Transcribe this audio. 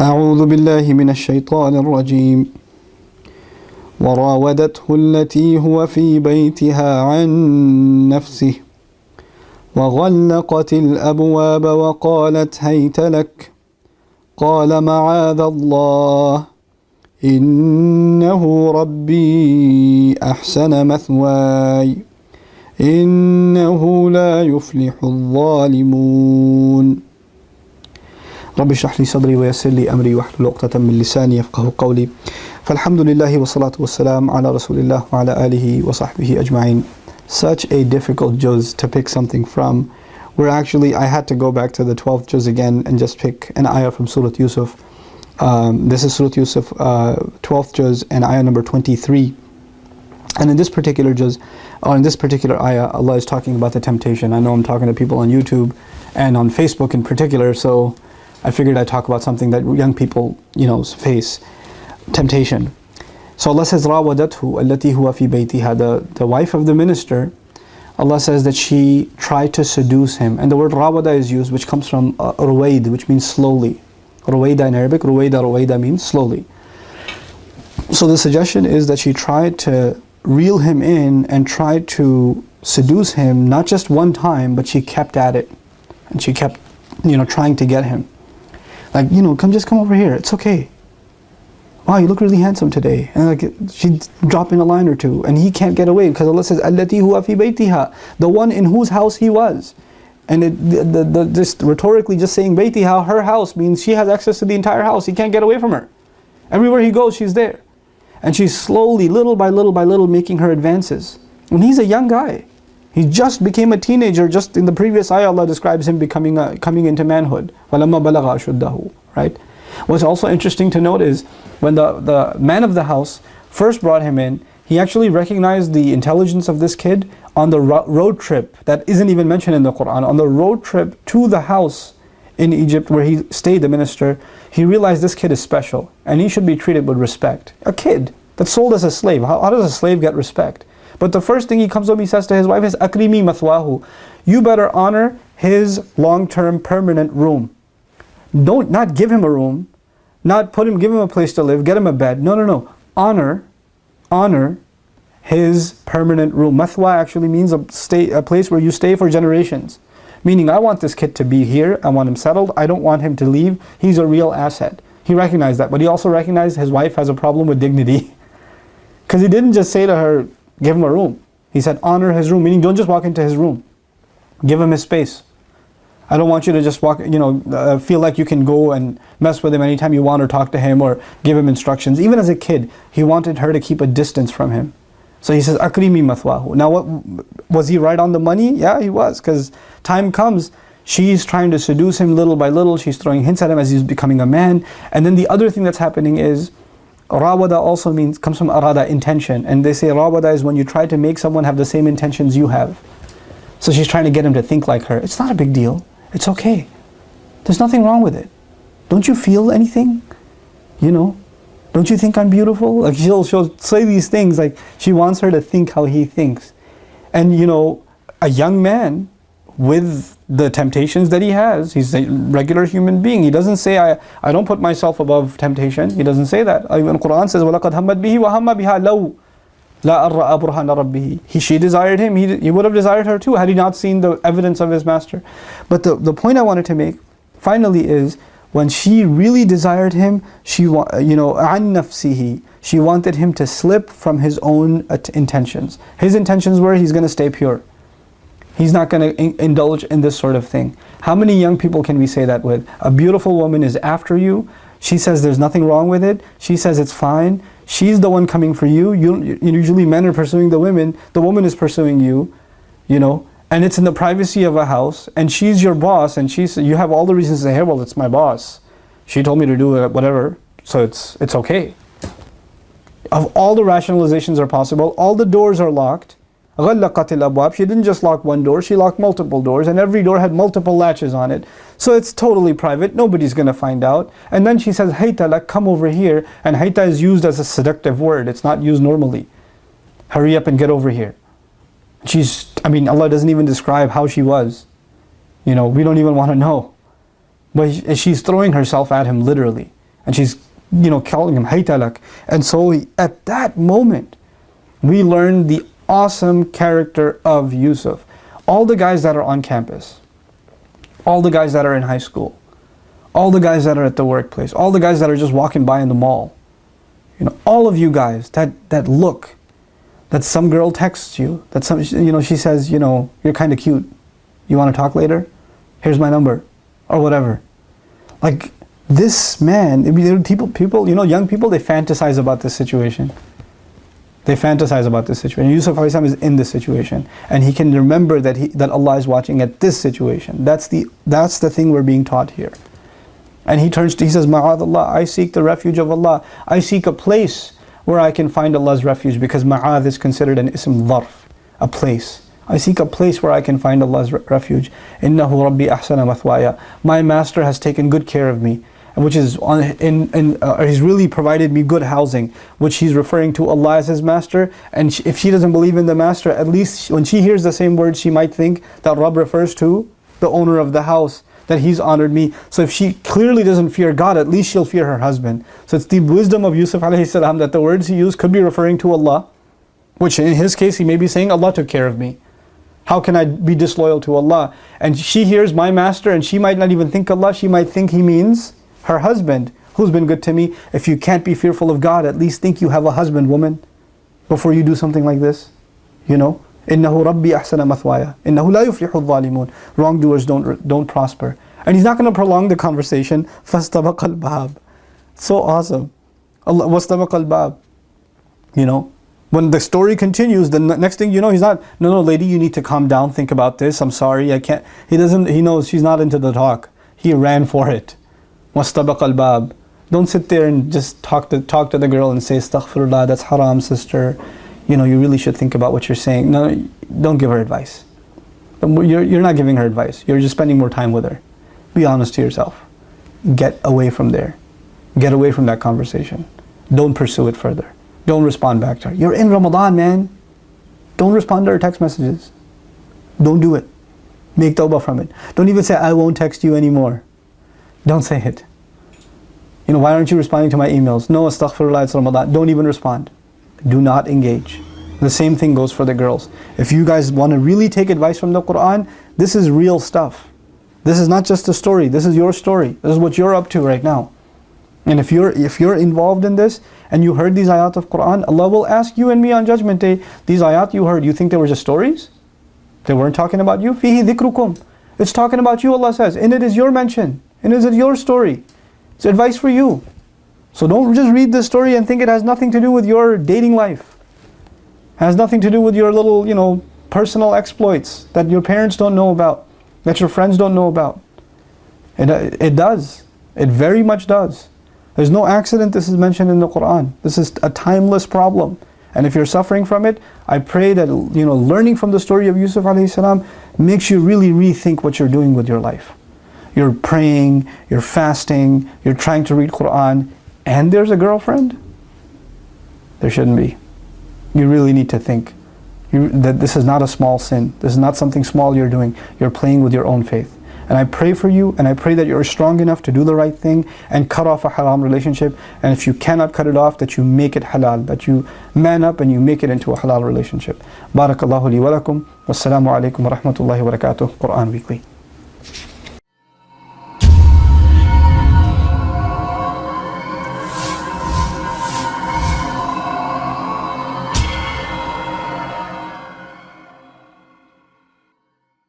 أعوذ بالله من الشيطان الرجيم وراودته التي هو في بيتها عن نفسه وغلقت الأبواب وقالت هيت لك قال معاذ الله إنه ربي أحسن مثواي إنه لا يفلح الظالمون رب اشرح لي صدري ويسر لي أمري واحلل عقدة من لساني يفقهوا قولي فالحمد لله والصلاة والسلام على رسول الله وعلى آله وصحبه أجمعين. Such a difficult juz to pick something from, where actually I had to go back to the 12th juz again and just pick an ayah from Surah Yusuf. This is Surah Yusuf, 12th juz and ayah number 23. And in this particular juz, or in this particular ayah, Allah is talking about the temptation. I know I'm talking to people on YouTube and on Facebook in particular, so I figured I'd talk about something that young people, face. Temptation. So Allah says, Rawadathu allati huwa fi baytiha, the wife of the minister, Allah says that she tried to seduce him. And the word rawada is used, which comes from ruwaid, which means slowly. Ruwaida in Arabic, ruwaida means slowly. So the suggestion is that she tried to reel him in and tried to seduce him, not just one time, but she kept at it. And she kept, trying to get him. Like, come over here, it's okay. Wow, you look really handsome today. And like she'd drop in a line or two, and he can't get away because Allah says, Allati huwa fi baytiha, the one in whose house he was. And just rhetorically just saying baytiha, her house, means she has access to the entire house. He can't get away from her. Everywhere he goes, she's there. And she's slowly, little by little, making her advances. And he's a young guy. He just became a teenager. Just in the previous ayah, Allah describes him coming into manhood. وَلَمَّا بَلَغَ أَشُدَّهُ. Right? What's also interesting to note is, when the man of the house first brought him in, he actually recognized the intelligence of this kid on the road trip that isn't even mentioned in the Quran. On the road trip to the house in Egypt where he stayed, the minister, he realized this kid is special and he should be treated with respect. A kid that's sold as a slave. How does a slave get respect? But the first thing he comes up, he says to his wife is, Akrimi mathwahu. You better honor his long-term permanent room. Not give him a room, not give him a place to live, get him a bed. No. Honor his permanent room. Mathwa actually means a place where you stay for generations. Meaning, I want this kid to be here, I want him settled, I don't want him to leave. He's a real asset. He recognized that, but he also recognized his wife has a problem with dignity. Because he didn't just say to her, give him a room. He said, honor his room, meaning don't just walk into his room. Give him his space. I don't want you to just feel like you can go and mess with him anytime you want or talk to him or give him instructions. Even as a kid, he wanted her to keep a distance from him. So he says, Akrimi mathwahu. Now, was he right on the money? Yeah, he was, because time comes, she's trying to seduce him little by little. She's throwing hints at him as he's becoming a man. And then the other thing that's happening is, rawada also comes from arada, intention. And they say rawada is when you try to make someone have the same intentions you have. So she's trying to get him to think like her. It's not a big deal. It's okay. There's nothing wrong with it. Don't you feel anything? Don't you think I'm beautiful? Like she'll say these things, like she wants her to think how he thinks. And a young man with the temptations that he has, he's a regular human being. He doesn't say, I don't put myself above temptation. He doesn't say that. Even the Quran says, وَلَقَدْ هَمَّتْ بِهِ وَهَمَّ بِهَا لَوْ لَا أَرَّأَ بُرْهَانَ رَبِّهِ. She desired him, he would have desired her too had he not seen the evidence of his master. But the point I wanted to make finally is, when she really desired him, عَنْ نَفْسِهِ, she wanted him to slip from his own intentions. His intentions were, he's going to stay pure. He's not going to indulge in this sort of thing. How many young people can we say that with? A beautiful woman is after you. She says there's nothing wrong with it. She says it's fine. She's the one coming for you. Usually men are pursuing the women. The woman is pursuing you, and it's in the privacy of a house, and she's your boss, and you have all the reasons to say, hey, well, it's my boss. She told me to do whatever, so it's okay. Of all the rationalizations are possible, all the doors are locked. غَلَّقَتِ الْأَبْوَابِ. She didn't just lock one door, she locked multiple doors, and every door had multiple latches on it. So it's totally private, nobody's going to find out. And then she says, hayta lak, come over here. And hayta is used as a seductive word, it's not used normally. Hurry up and get over here. Allah doesn't even describe how she was. We don't even want to know. But she's throwing herself at him literally. And she's, calling him haytalak. And so at that moment, we learn the awesome character of Yusuf. All the guys that are on campus, all the guys that are in high school, all the guys that are at the workplace, all the guys that are just walking by in the mall, all of you guys that look, that some girl texts you, that she says, you're kind of cute. You want to talk later? Here's my number, or whatever. Like this man, people, young people, they fantasize about this situation. They fantasize about this situation. Yusuf alayhi salam is in this situation, and he can remember that Allah is watching at this situation. That's the thing we're being taught here. And he says, Ma'adallah, I seek the refuge of Allah. I seek a place where I can find Allah's refuge, because Ma'ad is considered an ism dharf, a place. I seek a place where I can find Allah's refuge. Innahu Rabbi ahsana mathwaya. My master has taken good care of me, which is he's really provided me good housing, which he's referring to Allah as his master. And if she doesn't believe in the master, at least when she hears the same words, she might think that Rabb refers to the owner of the house, that he's honored me. So if she clearly doesn't fear God, at least she'll fear her husband. So it's the wisdom of Yusuf alayhi salam that the words he used could be referring to Allah, which in his case he may be saying, Allah took care of me. How can I be disloyal to Allah? And she hears my master, and she might not even think Allah, she might think he means her husband, who's been good to me. If you can't be fearful of God, at least think you have a husband, woman, before you do something like this. Innahu Rabbi ahsana mathwaya. Innahu la yuflihu adh-dhalimun. Wrongdoers don't prosper. And he's not going to prolong the conversation. Fastabaqa al-bab. So awesome. Allah wastabaqa al-bab. When the story continues, the next thing you know, he's not, no, lady, you need to calm down, think about this, I'm sorry, I can't. He knows she's not into the talk. He ran for it. Wastabaqa al-bab. Don't sit there and just talk to the girl and say, astaghfirullah, that's haram, sister. You really should think about what you're saying. No, don't give her advice. You're not giving her advice. You're just spending more time with her. Be honest to yourself. Get away from there. Get away from that conversation. Don't pursue it further. Don't respond back to her. You're in Ramadan, man. Don't respond to her text messages. Don't do it. Make tawbah from it. Don't even say, I won't text you anymore. Don't say it. Why aren't you responding to my emails? No, astaghfirullah, it's Ramadan. Don't even respond. Do not engage. The same thing goes for the girls. If you guys want to really take advice from the Quran, this is real stuff. This is not just a story. This is your story. This is what you're up to right now. And if you're involved in this, and you heard these ayat of Quran, Allah will ask you and me on Judgment Day, these ayat you heard, you think they were just stories? They weren't talking about you? Fihi dhikrukum. It's talking about you, Allah says. In it is your mention. In it is your story. It's advice for you. So don't just read this story and think it has nothing to do with your dating life. It has nothing to do with your little, personal exploits that your parents don't know about, that your friends don't know about. It does. It very much does. There's no accident this is mentioned in the Quran. This is a timeless problem. And if you're suffering from it, I pray that learning from the story of Yusuf alayhi salam makes you really rethink what you're doing with your life. You're praying, you're fasting, you're trying to read Quran, and there's a girlfriend? There shouldn't be. You really need to think that this is not a small sin. This is not something small you're doing. You're playing with your own faith. And I pray for you, and I pray that you're strong enough to do the right thing and cut off a haram relationship. And if you cannot cut it off, that you make it halal, that you man up and you make it into a halal relationship. Barakallahu li wa lakum. Wassalamu alaikum wa rahmatullahi wa barakatuh. Quran Weekly.